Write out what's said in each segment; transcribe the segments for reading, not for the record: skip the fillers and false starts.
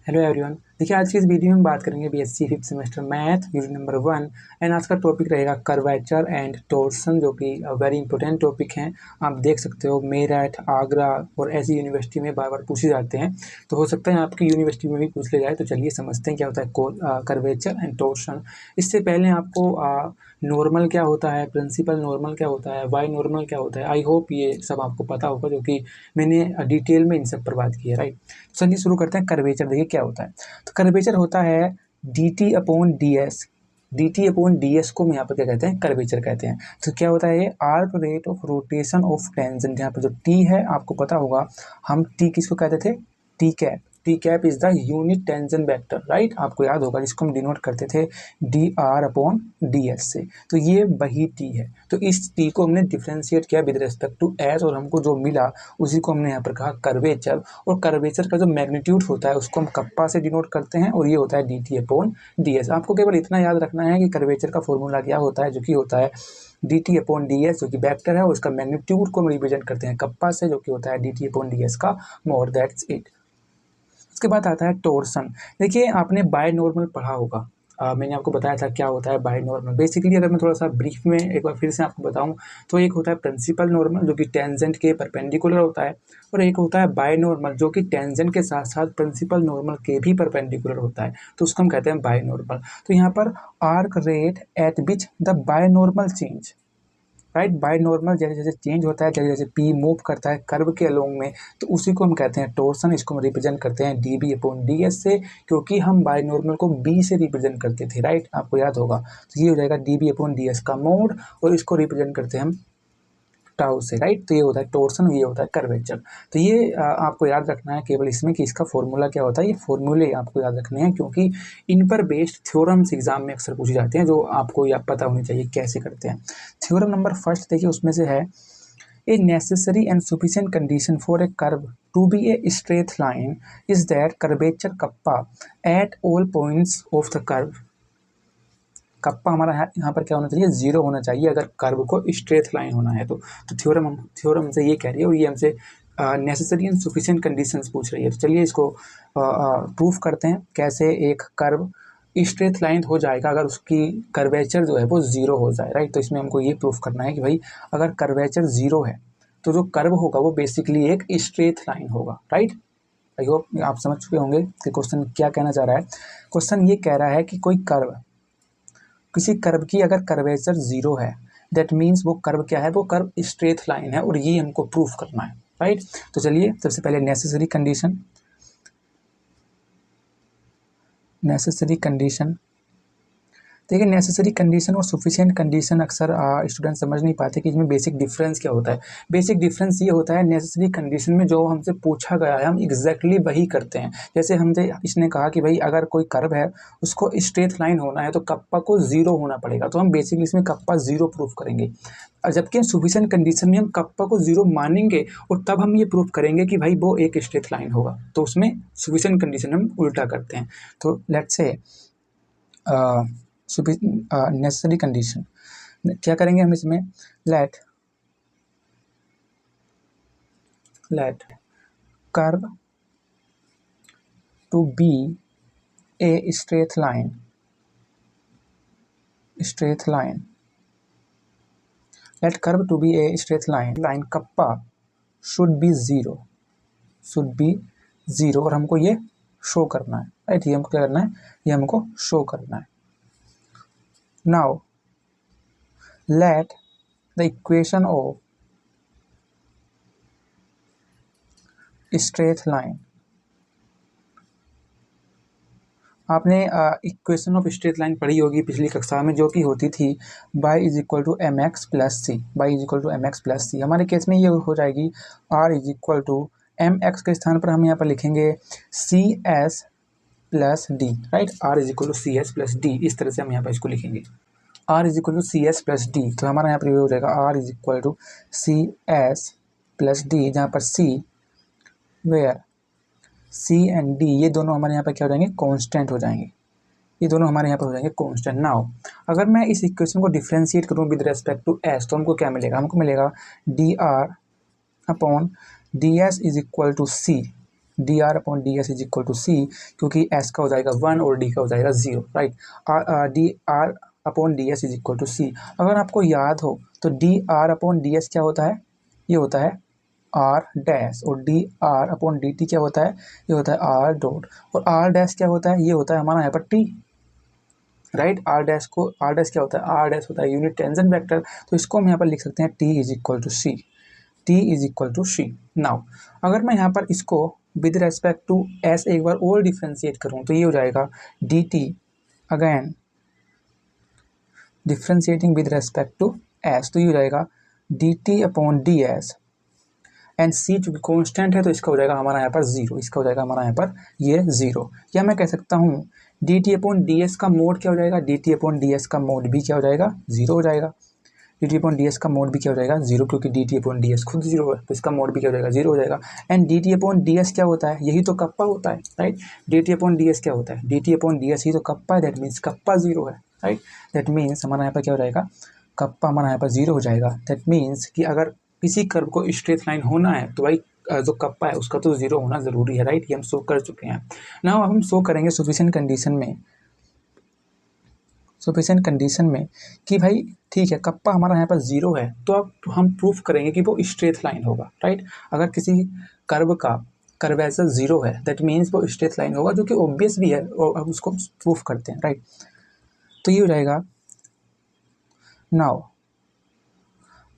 Hello everyone. देखिए आज की इस वीडियो में हम बात करेंगे BSc fifth semester math unit number 1 and आज का टॉपिक रहेगा कर्वेचर एंड टॉर्सन, जो कि वेरी इंपॉर्टेंट टॉपिक हैं। आप देख सकते हो मेरठ, आगरा और ऐसी यूनिवर्सिटी में बार बार पूछे जाते हैं, तो हो सकता है आपकी यूनिवर्सिटी में भी पूछ ले जाए। तो चलिए समझते हैं क्या होता है कर्वेचर एंड टॉर्सन। इससे पहले आपको नॉर्मल क्या होता है, प्रिंसिपल नॉर्मल क्या होता है, वाई नॉर्मल क्या होता है, आई होप ये सब आपको पता होगा, जो कि मैंने डिटेल में इन सब पर बात की है, राइट। चलिए शुरू करते हैं। कर्वेचर देखिए क्या होता है। तो कर्वेचर होता है D T upon D S. D T upon D S को हम यहाँ पर क्या कहते हैं, कर्वेचर कहते हैं। तो क्या होता है ये arc rate of rotation of tangent. यहाँ पर जो टी है आपको पता होगा, हम टी किसको कहते थे, T cap. T cap is the unit tangent vector, right. आपको याद होगा जिसको हम डिनोट करते थे D R upon D S से। तो ये वही टी है। तो इस टी को हमने डिफ्रेंशिएट किया विद रिस्पेक्ट टू एस और हमको जो मिला उसी को हमने यहाँ पर कहा कर्वेचर। और कर्वेचर का जो मैग्नीट्यूड होता है उसको हम कप्पा से डिनोट करते हैं और ये होता है D T upon D S. आपको केवल इतना याद रखना है कि कर्वेचर का फॉर्मूला क्या होता है, जो कि होता है D T upon D S, जो कि वेक्टर है, और उसका मैग्नीट्यूड को हम रिप्रेजेंट करते हैं कप्पा से, जो कि होता है D T upon D S का मोड, दैट्स इट। उसके बाद आता है टॉर्सन। देखिए आपने बाय नॉर्मल पढ़ा होगा। मैंने आपको बताया था क्या होता है बाय नॉर्मल। बेसिकली अगर मैं थोड़ा सा ब्रीफ में एक बार फिर से आपको बताऊं तो एक होता है प्रिंसिपल नॉर्मल, जो कि टेंजेंट के परपेंडिकुलर होता है, और एक होता है बाय नॉर्मल, जो कि टेंजेंट के साथ साथ प्रिंसिपल नॉर्मल के भी परपेंडिकुलर होता है, तो उसको हम कहते हैं बाय नॉर्मल। तो यहाँ पर arc rate at which the by normal change, right. By normal जैसे जैसे चेंज होता है, जैसे जैसे पी मूव करता है कर्व के अलोंग में, तो उसी को हम कहते हैं टॉर्सन। इसको हम रिप्रेजेंट करते हैं D B upon D S से, क्योंकि हम बाय नॉर्मल को बी से रिप्रेजेंट करते थे, राइट। आपको याद होगा। तो ये हो जाएगा D B upon D S का मोड, और इसको रिप्रेजेंट करते हैं हम टाउ से, राइट। तो ये होता है टॉर्सन, ये होता है कर्वेचर। तो ये आपको याद रखना है केवल इसमें कि इसका फॉर्मूला क्या होता है। ये फॉर्मूले आपको याद रखने हैं, क्योंकि इन पर बेस्ड थ्योरम्स एग्जाम में अक्सर पूछे जाते हैं, जो आपको या पता होनी चाहिए कैसे करते हैं। थ्योरम नंबर फर्स्ट देखिए, उसमें से है a necessary and sufficient condition for a curve to be a straight line is that curvature kappa at all points of the curve. Kappa हमारा यहाँ पर क्या होना चाहिए, जीरो होना चाहिए अगर कर्व को स्ट्रेट लाइन होना है। तो थ्योरम हमसे ये कह रही है, और ये हमसे नेसेसरी एंड सफिशिएंट कंडीशंस पूछ रही है। तो चलिए इसको प्रूफ करते हैं कैसे एक कर्व स्ट्रेट लाइन हो जाएगा अगर उसकी कर्वेचर जो है वो जीरो हो जाए, राइट। तो इसमें हमको ये प्रूफ करना है कि भाई अगर कर्वेचर जीरो है तो जो कर्व होगा वो बेसिकली एक स्ट्रेट लाइन होगा, राइट। आई होप आप समझ चुके होंगे कि क्वेश्चन क्या कहना चाह रहा है। क्वेश्चन ये कह रहा है कि कोई कर्व, किसी कर्व की अगर कर्वेचर जीरो है, दैट मीन्स वो कर्व क्या है, वो कर्व स्ट्रेट लाइन है, और ये हमको प्रूफ करना है, राइट। तो चलिए सबसे पहले नेसेसरी कंडीशन देखिए। नेसेसरी कंडीशन और सफिशिएंट कंडीशन अक्सर स्टूडेंट समझ नहीं पाते कि इसमें बेसिक डिफरेंस क्या होता है। बेसिक डिफरेंस ये होता है, नेसेसरी कंडीशन में जो हमसे पूछा गया है हम एग्जैक्टली वही करते हैं। जैसे हमसे इसने कहा कि भाई अगर कोई कर्व है उसको स्ट्रेट लाइन होना है तो कप्पा को जीरो होना पड़ेगा, तो हम बेसिकली इसमें कप्पा जीरो प्रूफ करेंगे। जबकि सफिशिएंट कंडीशन में हम कप्पा को जीरो मानेंगे और तब हम ये प्रूफ करेंगे कि भाई वो एक स्ट्रेट लाइन होगा। तो उसमें सफिशिएंट कंडीशन हम उल्टा करते हैं। तो लेट्स से नेसेसरी कंडीशन क्या करेंगे हम इसमें, let curve to be a straight line let curve to be a straight line kappa should be zero, और हमको ये शो करना है, राइट। ये हमको क्या करना है, ये हमको शो करना है। Now let the equation of straight line, आपने इक्वेशन ऑफ स्ट्रेट लाइन पढ़ी होगी पिछली कक्षा में, जो कि होती थी y is equal to M X plus C. हमारे केस में ये हो जाएगी r is equal to M X के स्थान पर हम यहाँ पर लिखेंगे C S plus D, right. r is equal to C S plus D, इस तरह से हम यहाँ पर इसको लिखेंगे r is equal to C S plus D. तो हमारा यहाँ पर ये हो जाएगा r is equal to C S plus D, जहाँ पर c where c and d ये दोनों हमारे यहाँ पर क्या हो जाएंगे, कांस्टेंट हो जाएंगे। ये दोनों हमारे यहाँ पर हो जाएंगे कांस्टेंट। नाउ अगर मैं इस इक्वेशन को डिफ्रेंशिएट करूँ विद रेस्पेक्ट टू s, तो हमको क्या मिलेगा, हमको मिलेगा D R upon D S is equal to C, D R upon D S is equal to C, क्योंकि एस का हो जाएगा 1 और डी का हो जाएगा 0, right. D R upon D S is equal to C. अगर आपको याद हो तो D R upon D S क्या होता है, ये होता है आर डैश, और D R upon D T क्या होता है, ये होता है आर डॉट, और आर डैश क्या होता है, ये होता है हमारा यहाँ पर टी, राइट। आर डैश क्या होता है, आर डैश होता है यूनिट टेंजेंट वेक्टर, तो इसको हम यहाँ पर लिख सकते हैं T is equal to C, T is equal to C. Now अगर मैं यहाँ पर इसको विद रेस्पेक्ट टू एस एक बार और डिफ्रेंशिएट करूँ तो ये हो जाएगा D T, again differentiating with respect to S, तो ये हो जाएगा D T upon D S, and C चूंकि कॉन्स्टेंट है तो इसका हो जाएगा हमारा यहाँ पर 0, इसका हो जाएगा हमारा यहाँ पर ये 0। या मैं कह सकता हूँ D T upon D S का मोड क्या हो जाएगा, D T upon D S का मोड भी क्या हो जाएगा, 0 हो जाएगा। D T upon D S का मोड भी क्या हो जाएगा, 0, क्योंकि D T upon D S खुद 0 है तो इसका मोड भी क्या हो जाएगा, 0 हो जाएगा। And D T upon D S क्या होता है, यही तो कप्पा होता है, right. D T upon D S क्या होता है, D T upon D S ही तो कप्पा है, दैट मीन्स कप्पा 0 है, राइट। दैट मीन्स हमारा यहाँ पर क्या हो जाएगा, कप्पा हमारा यहाँ पर 0 हो जाएगा। दैट मीन्स कि अगर किसी कर्व को स्ट्रेट लाइन होना है तो भाई जो कप्पा है उसका तो 0 होना ज़रूरी है, राइट। ये हम शो कर चुके हैं। नाउ अब हम शो करेंगे सफिशिएंट कंडीशन में कि भाई ठीक है कप्पा हमारा यहाँ पर 0 है, तो अब हम प्रूफ करेंगे कि वो स्ट्रेट लाइन होगा, राइट। अगर किसी कर्व का कर्वेचर 0 है दैट मीन्स वो स्ट्रेट लाइन होगा, जो कि ऑब्वियस भी है, और अब उसको प्रूफ करते हैं, राइट। तो ये हो जाएगा now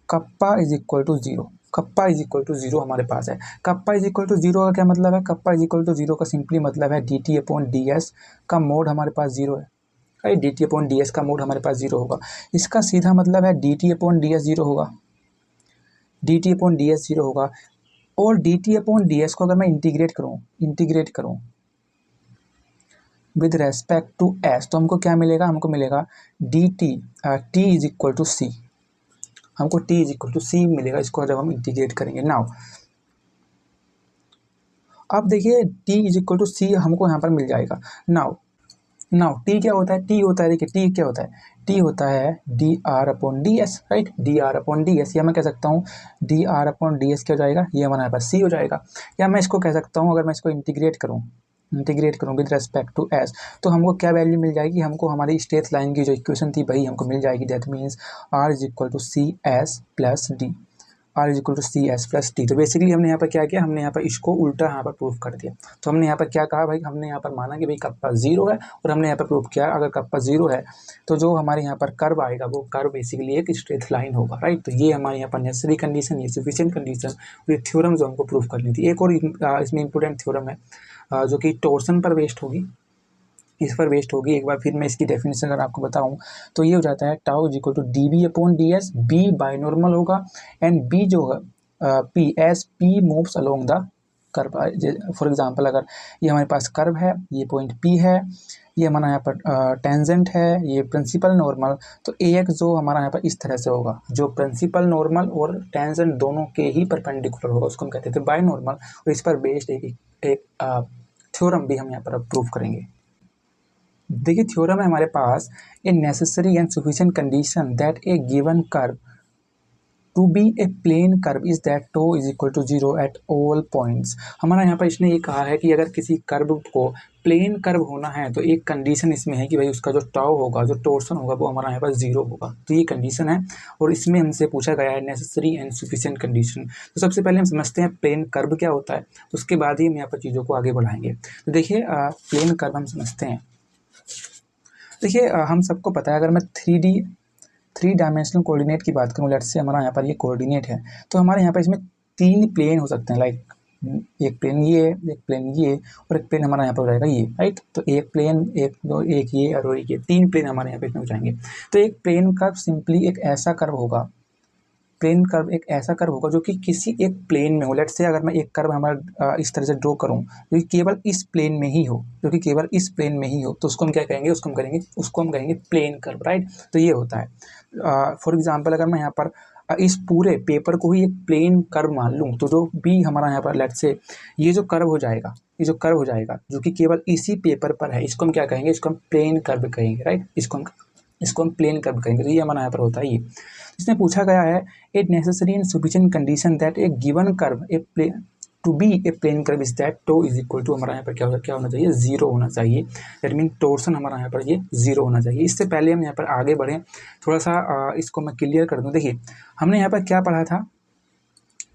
kappa is equal to 0, kappa is equal to 0 हमारे पास है। कप्पा इज इक्वल टू 0 का क्या मतलब है, कप्पा इज इक्वल टू 0 का सिंपली मतलब है D T upon D S का मोड हमारे पास 0 है, right. D T upon D S का मोड हमारे पास 0 होगा। इसका सीधा मतलब है D T upon D S 0 होगा, D T upon D S 0 होगा। और D T upon D S को अगर मैं इंटीग्रेट करूँ विद रेस्पेक्ट टू एस, तो हमको क्या मिलेगा, हमको मिलेगा D T is equal to C, हमको t is equal to C मिलेगा इसको जब हम इंटीग्रेट करेंगे। नाउ अब देखिए t is equal to C हमको यहाँ पर मिल जाएगा। नाउ t क्या होता है, t होता है, देखिए t क्या होता है, t होता है D R upon D S, right. D R upon D S, या मैं कह सकता हूँ D R upon D S क्या हो जाएगा, ये हमारे यहाँ पर c हो जाएगा। या मैं इसको कह सकता हूँ अगर मैं इसको इंटीग्रेट करूँ विद रेस्पेक्ट टू एस, तो हमको क्या वैल्यू मिल जाएगी, हमको हमारी स्ट्रेट लाइन की जो इक्वेशन थी वही हमको मिल जाएगी। That means R is equal to C S plus D, R is equal to C S plus D. तो बेसिकली हमने यहाँ पर क्या किया, हमने यहाँ पर इसको उल्टा यहाँ पर प्रूफ कर दिया। तो हमने यहाँ पर क्या कहा भाई, हमने यहाँ पर माना कि भाई कप्पा 0 है, और हमने यहाँ पर प्रूफ किया अगर कप्पा 0 है तो जो हमारे यहाँ पर कर्व आएगा वो कर्व बेसिकली एक स्ट्रेट लाइन होगा, राइट। तो ये हमारे यहाँ पर नेसेसरी कंडीशन, ये सफिशिएंट कंडीशन, ये थ्योरम जो हमको प्रूफ करनी थी। एक और इसमें इंपॉर्टेंट थ्योरम है जो कि टॉर्सन पर बेस्ड होगी, इस पर बेस्ड होगी। एक बार फिर मैं इसकी डेफिनेशन अगर आपको बताऊं तो ये हो जाता है tau is equal to D B upon D S, B binormal होगा एंड बी जो है P S P moves along the curve. For example अगर ये हमारे पास कर्व है, ये पॉइंट पी है, ये हमारा यहाँ पर टेंजेंट है, ये प्रिंसिपल नॉर्मल, तो ए एक्स जो हमारा यहाँ पर इस तरह से होगा, जो प्रिंसिपल नॉर्मल और टेंजेंट दोनों के ही परपेंडिकुलर होगा, उसको हम कहते थे बाय नॉर्मल। और इस पर बेस्ड एक थ्योरम भी हम यहाँ पर प्रूफ करेंगे। देखिए थ्योरम है हमारे पास, a necessary and sufficient condition that a given curve to be a plane curve is that tau is equal to 0 at all points. हमारा यहाँ पर इसने ये कहा है कि अगर किसी कर्व को प्लेन कर्व होना है तो एक कंडीशन इसमें है कि भाई उसका जो टाउ होगा, जो टोर्सन होगा, वो हमारा यहाँ पर 0 होगा। तो ये कंडीशन है और इसमें हमसे पूछा गया है नेसेसरी एंड सफिशिएंट कंडीशन। तो सबसे पहले हम समझते हैं प्लेन कर्व क्या होता है, तो उसके बाद ही हम यहाँ पर चीज़ों को आगे बढ़ाएंगे। तो देखिए प्लेन कर्व हम समझते हैं। देखिए हम सबको पता है, अगर मैं थ्री डायमेंशनल कोऑर्डिनेट की बात करूँ, लेट्स से हमारा यहाँ पर ये कोऑर्डिनेट है, तो हमारे यहाँ पर इसमें 3 प्लेन हो सकते हैं, लाइक एक प्लेन ये, एक प्लेन ये, और एक प्लेन हमारा यहाँ पर हो जाएगा ये, राइट। तो एक प्लेन, एक ये और एक ये, 3 प्लेन हमारे यहाँ पे इसमें हो जाएंगे। तो एक प्लेन कर्व सिंपली एक ऐसा कर्व होगा, प्लेन कर्व एक ऐसा कर्व होगा जो कि किसी एक प्लेन में हो। लेट्स से अगर मैं एक कर्व हमारा इस तरह से ड्रॉ करूँ जो कि केवल इस प्लेन में ही हो, तो उसको हम क्या कहेंगे, उसको हम कहेंगे प्लेन कर्व, राइट। तो ये होता है। फॉर एग्जांपल अगर मैं यहाँ पर इस पूरे पेपर को ही एक प्लेन कर्व मान लूँ, तो जो भी हमारा यहाँ पर लेट्स से ये जो कर्व हो जाएगा, जो कि केवल इसी पेपर पर है, इसको हम क्या कहेंगे, इसको हम प्लेन कर्व कहेंगे, राइट। इसको हम प्लेन कर्व कहेंगे। तो ये हमारा यहाँ पर होता है ये। इसमें पूछा गया है a necessary and sufficient condition that a given curve a plane to be a plane curve is that tau is equal to हमारा यहाँ पर क्या होना चाहिए, जीरो होना चाहिए। दैट मीन टोर्सन हमारा यहाँ पर ये जीरो होना चाहिए। इससे पहले हम यहाँ पर आगे बढ़ें, थोड़ा सा इसको मैं क्लियर कर दूँ। देखिए हमने यहाँ पर क्या पढ़ा था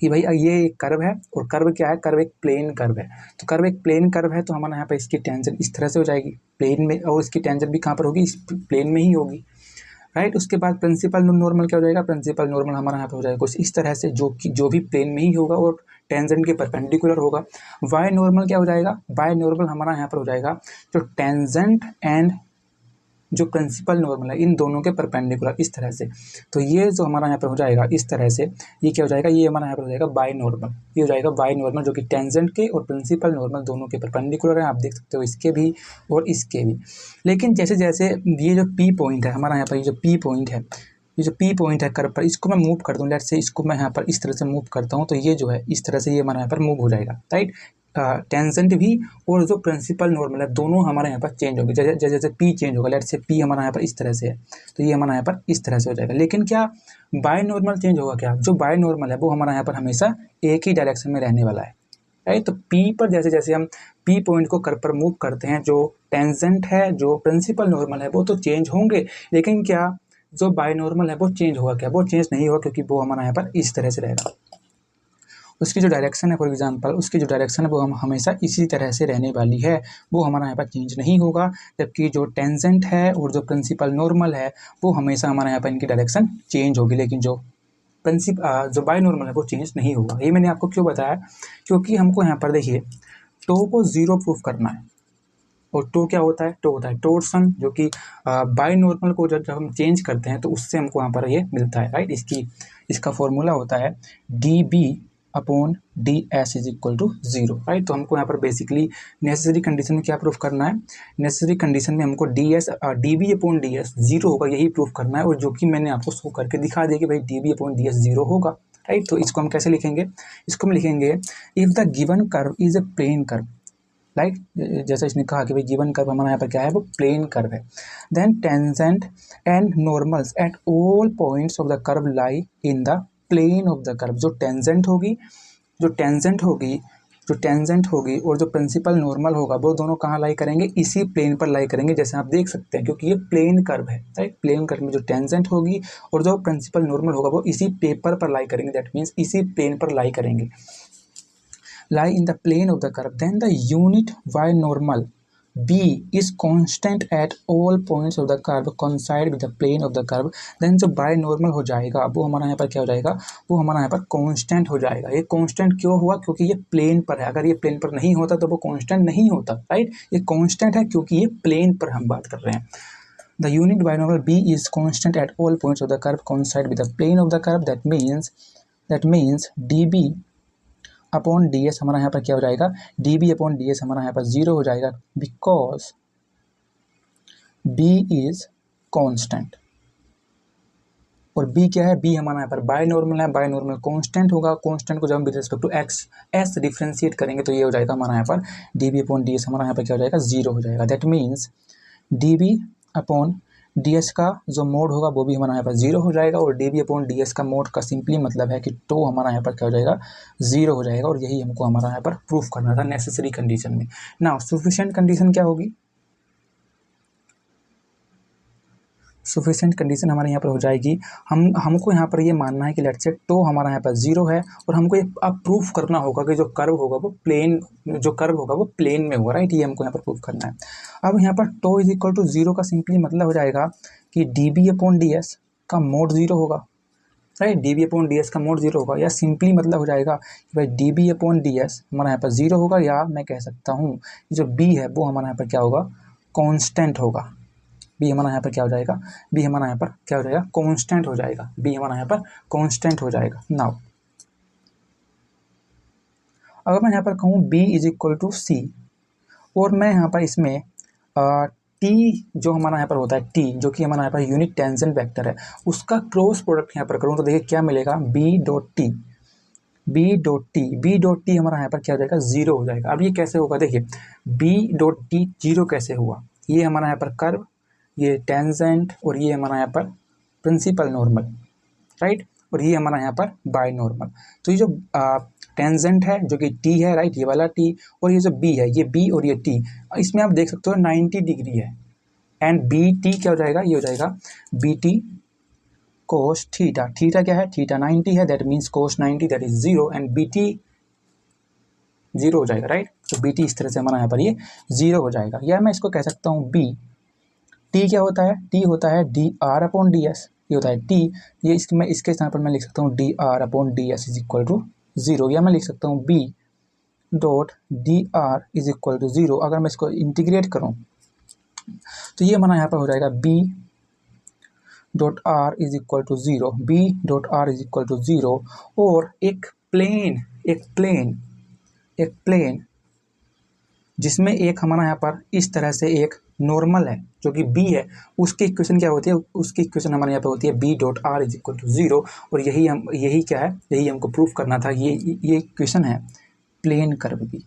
कि भाई ये एक कर्व है, और कर्व क्या है, कर्व एक प्लेन कर्व है। तो कर्व एक प्लेन कर्व है तो हमारा यहाँ पर इसकी टेंजेंट इस तरह से हो जाएगी प्लेन में, और इसकी टेंजेंट भी कहाँ पर होगी, इस प्लेन में ही होगी, राइट। उसके बाद प्रिंसिपल नॉर्मल क्या हो जाएगा, प्रिंसिपल नॉर्मल हमारा यहाँ पर हो जाएगा कुछ इस तरह से, जो भी प्लेन में ही होगा और टेंजेंट के परपेंडिकुलर होगा। वाई नॉर्मल क्या हो जाएगा, वाई नॉर्मल हमारा यहाँ पर हो जाएगा जो टेंजेंट एंड जो प्रिंसिपल नॉर्मल है इन दोनों के परपेंडिकुलर इस तरह से। तो ये जो हमारा यहाँ पर हो जाएगा इस तरह से, ये क्या हो जाएगा, ये हमारा यहाँ पर हो जाएगा बाई नॉर्मल। ये हो जाएगा बाई नॉर्मल जो कि टेंजेंट के और प्रिंसिपल नॉर्मल दोनों के परपेंडिकुलर है। आप देख सकते हो इसके भी और इसके भी। लेकिन जैसे जैसे ये जो पी पॉइंट है हमारा यहाँ पर, ये जो पी पॉइंट है, ये जो पी पॉइंट है कर्व पर, इसको मैं मूव कर दूँ, लेट से इसको मैं यहाँ पर इस तरह से मूव करता हूँ, तो ये जो है इस तरह से ये हमारे यहाँ पर मूव हो जाएगा, राइट। टेंजेंट भी और जो प्रिंसिपल नॉर्मल है दोनों हमारे यहाँ पर चेंज होगी। जैसे जैसे पी चेंज होगा, लेट से पी हमारा यहाँ पर इस तरह से है, तो ये हमारा यहाँ पर इस तरह से हो जाएगा। लेकिन क्या बाय नॉर्मल चेंज होगा, क्या जो बाय नॉर्मल है वो हमारा यहाँ पर हमेशा एक ही डायरेक्शन में रहने वाला है, राइट। तो पी पर जैसे जैसे हम पी पॉइंट को कर्व पर मूव करते हैं, जो टेंजेंट है जो प्रिंसिपल नॉर्मल है वो तो चेंज होंगे, लेकिन क्या जो बाय नॉर्मल है वो चेंज होगा, क्या वो चेंज नहीं होगा, क्योंकि वो हमारा यहाँ पर इस तरह से रहेगा। उसकी जो डायरेक्शन है, फॉर एग्जांपल उसकी जो डायरेक्शन है वो हम हमेशा इसी तरह से रहने वाली है, वो हमारा यहाँ पर चेंज नहीं होगा। जबकि जो टेंजेंट है और जो प्रिंसिपल नॉर्मल है वो हमेशा हमारे यहाँ पर इनकी डायरेक्शन चेंज होगी, लेकिन जो जो बाय नॉर्मल है वो चेंज नहीं होगा। ये मैंने आपको क्यों बताया, क्योंकि हमको यहाँ पर देखिए टो को जीरो प्रूफ करना है, और टो क्या होता है, टो होता है टोर्सन, जो कि बाय नॉर्मल को जब हम चेंज करते हैं तो उससे हमको यहाँ पर ये मिलता है, राइट। इसका फॉर्मूला होता है D upon D S is equal to zero, right. तो हमको यहाँ पर बेसिकली नेसेसरी कंडीशन में क्या प्रूफ करना है, नेसेसरी कंडीशन में हमको D B upon D S zero होगा यही प्रूफ करना है, और जो कि मैंने आपको शो करके दिखा दिया कि भाई D B upon D S zero होगा, राइट। तो इसको हम कैसे लिखेंगे, इसको हम लिखेंगे if the given curve is a plane curve, like जैसा इसने कहा कि भाई गिवन कर्व हमारा यहाँ पर क्या है, वो प्लेन कर्व है, then tangent and normals at all points of the curve lie in the plane of the curve. जो टेंजेंट होगी और जो प्रिंसिपल नॉर्मल होगा वो दोनों कहाँ लाई करेंगे, इसी प्लेन पर लाई करेंगे, जैसे आप देख सकते हैं, क्योंकि ये प्लेन कर्व है, राइट। प्लेन कर्व में जो टेंजेंट होगी और जो प्रिंसिपल नॉर्मल होगा वो इसी पेपर पर लाई करेंगे, दैट मीन्स इसी प्लेन पर लाई करेंगे, lie in the plane of the curve, then the unit y normal b is constant at all points of the curve coincide with the plane of the curve, then जो by normal हो जाएगा वो हमारा यहाँ पर क्या हो जाएगा, वो हमारा यहाँ पर कांस्टेंट हो जाएगा। ये कांस्टेंट क्यों हुआ, क्योंकि ये प्लेन पर है, अगर ये प्लेन पर नहीं होता तो वो कांस्टेंट नहीं होता, राइट। ये कांस्टेंट है क्योंकि ये प्लेन पर हम बात कर रहे हैं। The unit y normal b is constant at all points of the curve coincide with the plane of the curve, that means db upon D S हमारा यहाँ पर क्या हो जाएगा, D B upon D S हमारा यहाँ पर zero हो जाएगा, बिकॉज बी इज कॉन्स्टेंट। और बी क्या है, बी हमारा यहाँ पर बाय नॉर्मल है, बाय नॉर्मल कॉन्स्टेंट होगा। कॉन्स्टेंट को जब हम with respect to X S differentiate करेंगे तो ये हो जाएगा हमारा यहाँ पर D B upon D S हमारा यहाँ पर क्या हो जाएगा, जीरो हो जाएगा। That means D B upon D S का जो मोड होगा वो भी हमारा यहाँ पर जीरो हो जाएगा, और D B upon D S का मोड का सिंपली मतलब है कि टो हमारा यहाँ पर क्या हो जाएगा, जीरो हो जाएगा। और यही हमको हमारा यहाँ पर प्रूफ करना था नेसेसरी कंडीशन में। नाउ सफिशिएंट कंडीशन क्या होगी, सफिशिएंट कंडीशन हमारे यहाँ पर हो जाएगी, हमको यहाँ पर ये मानना है कि लेट्स से टो हमारा यहाँ पर जीरो है, और हमको ये अब प्रूफ करना होगा कि जो कर्व होगा वो प्लेन में होगा, राइट। ये हमको यहाँ पर प्रूफ करना है। अब यहाँ पर tau is equal to zero का सिंपली मतलब हो जाएगा कि D B upon D S का मोड जीरो होगा, right. D B upon D S का मोड जीरो होगा, या सिंपली मतलब हो जाएगा कि भाई D B upon D S हमारा यहाँ पर जीरो होगा, या मैं कह सकता हूँ जो बी है वो हमारा यहाँ पर क्या होगा, कॉन्स्टेंट होगा। बी हमारा यहाँ पर क्या हो जाएगा, बी हमारा यहाँ पर क्या हो जाएगा, कांस्टेंट हो जाएगा, बी हमारा यहाँ पर कांस्टेंट हो जाएगा। नाउ अगर मैं यहाँ पर कहूँ बी इज इक्वल टू सी, और मैं यहाँ पर इसमें टी जो हमारा यहाँ पर होता है, टी जो कि हमारा यहाँ पर यूनिट टेंजेंट वेक्टर है, उसका क्रॉस प्रोडक्ट यहाँ पर करूँ तो देखिए क्या मिलेगा, बी डॉट टी हमारा यहाँ पर क्या हो जाएगा, जीरो हो जाएगा। अब ये कैसे होगा, देखिए बी डॉट टी जीरो कैसे हुआ, ये हमारा यहाँ पर कर्व, ये टेंजेंट, और ये हमारा यहाँ पर प्रिंसिपल नॉर्मल, राइट, और ये हमारा यहाँ पर बाय नॉर्मल। तो ये जो टेंजेंट है जो कि टी है, राइट, ये वाला टी, और ये जो बी है, ये बी और ये टी, इसमें आप देख सकते हो 90 डिग्री है। एंड बी टी क्या हो जाएगा, ये हो जाएगा B T cos theta. Theta क्या है, थीटा 90 है, that means cos 90 that is 0, and B T 0 हो जाएगा, राइट। तो बी टी इस तरह से हमारा यहाँ पर ये 0 हो जाएगा, या मैं इसको कह सकता हूँ बी टी क्या होता है, टी होता है D R upon D S, ये होता है टी, ये इसके स्थान पर मैं लिख सकता हूँ D R upon D S is equal to 0, या मैं लिख सकता हूँ B dot D R is equal to 0। अगर मैं इसको इंटीग्रेट करूँ तो ये हमारा यहाँ पर हो जाएगा B dot R is equal to 0, B dot R is equal to 0, और एक प्लेन जिसमें एक हमारा यहाँ पर इस तरह से एक नॉर्मल है जो कि बी है, उसकी इक्वेशन क्या होती है, उसकी इक्वेशन हमारे यहाँ पे होती है B dot R is equal to 0, और यही क्या है, यही हमको प्रूफ करना था। ये इक्वेशन है प्लेन कर्व की,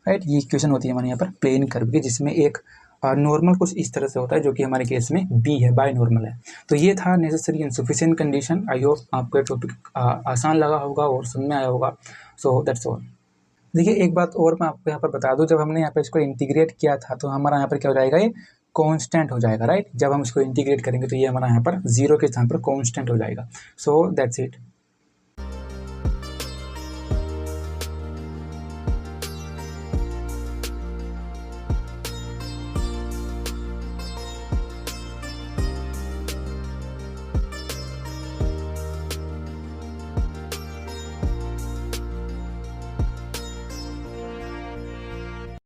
राइट, ये इक्वेशन होती है हमारे यहाँ पर प्लेन कर्व की, जिसमें एक नॉर्मल कुछ इस तरह से होता है जो कि हमारे केस में बी है, बाय नॉर्मल है। तो ये था necessary and sufficient condition. I hope आपको टॉपिक आसान लगा होगा और समझ में आया होगा। So that's all. देखिए एक बात और मैं आपको यहाँ पर बता दूं, जब हमने यहाँ पर इसको इंटीग्रेट किया था तो हमारा यहाँ पर क्या हो जाएगा, ये कांस्टेंट हो जाएगा, राइट। जब हम इसको इंटीग्रेट करेंगे तो ये हमारा यहाँ पर 0 के स्थान पर कांस्टेंट हो जाएगा। So that's it.